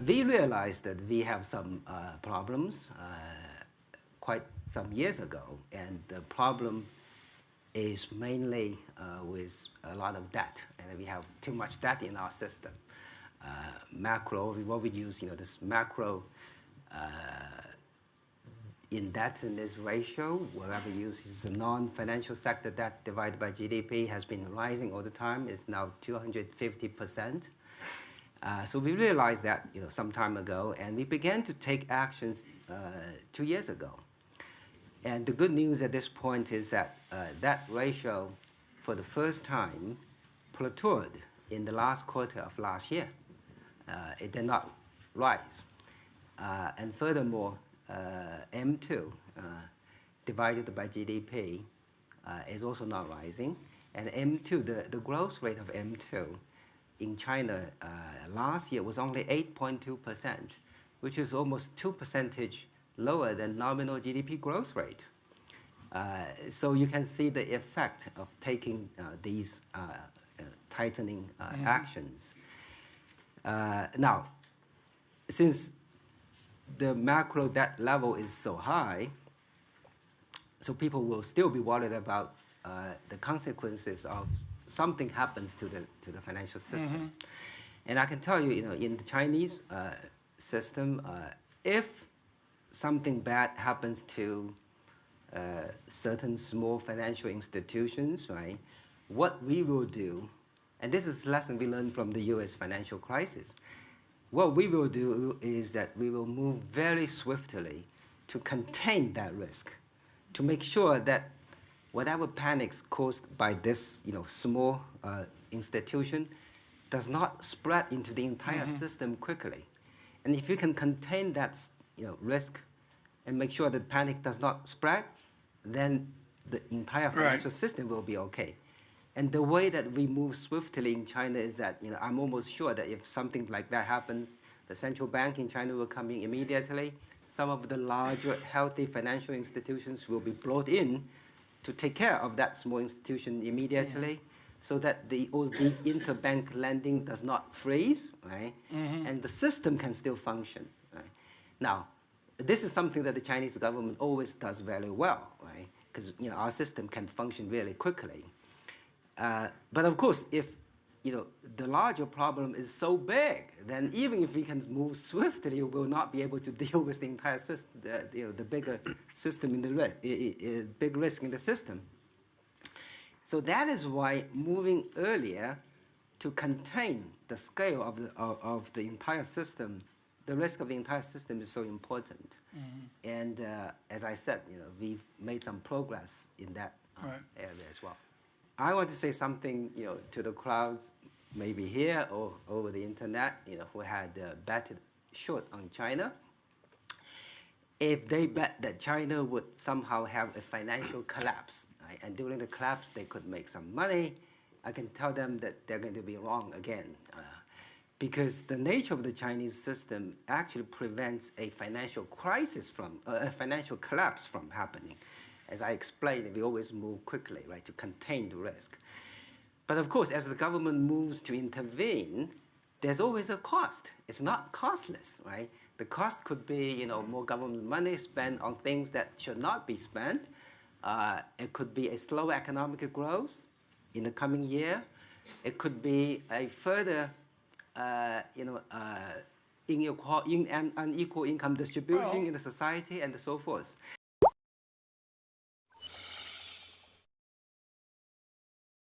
we realized that we have some problems quite some years ago, and the problem is mainly with a lot of debt, and we have too much debt in our system. Macro, what we use, this macro indebtedness ratio, whatever we use is the non-financial sector debt divided by GDP has been rising all the time. It's now 250%. So we realized that some time ago, and we began to take actions 2 years ago. And the good news at this point is that that ratio, for the first time, plateaued in the last quarter of last year. It did not rise. And furthermore, M2 divided by GDP is also not rising. And M2, the growth rate of M2 in China last year was only 8.2%, which is almost 2% lower than nominal GDP growth rate. So you can see the effect of taking these tightening actions. Now, since the macro debt level is so high, so people will still be worried about the consequences of something happens to the financial system. And I can tell you, in the Chinese system, if something bad happens to certain small financial institutions, right, what we will do, and this is a lesson we learned from the US financial crisis, what we will do is that we will move very swiftly to contain that risk, to make sure that whatever panics caused by this small institution does not spread into the entire system quickly. And if you can contain that risk and make sure that panic does not spread, then the entire financial system will be okay. And the way that we move swiftly in China is that I'm almost sure that if something like that happens, the central bank in China will come in immediately. Some of the larger, healthy financial institutions will be brought in to take care of that small institution immediately, so that all these interbank lending does not freeze, right? And the system can still function, right? Now, this is something that the Chinese government always does very well, right? Because our system can function really quickly. But of course, if the larger problem is so big, then even if we can move swiftly, we will not be able to deal with the entire system, the bigger system in the big risk in the system. So that is why moving earlier to contain the scale of the entire system, the risk of the entire system is so important. And as I said, we've made some progress in that area as well. I want to say something, to the crowds, maybe here or over the internet, who had betted short on China. If they bet that China would somehow have a financial collapse, right, and during the collapse they could make some money, I can tell them that they're going to be wrong again. Because the nature of the Chinese system actually prevents a financial crisis a financial collapse from happening. As I explained, we always move quickly, right, to contain the risk. But of course, as the government moves to intervene, there's always a cost. It's not costless, right? The cost could be, more government money spent on things that should not be spent. It could be a slow economic growth in the coming year. It could be a further, unequal income distribution in the society, and so forth.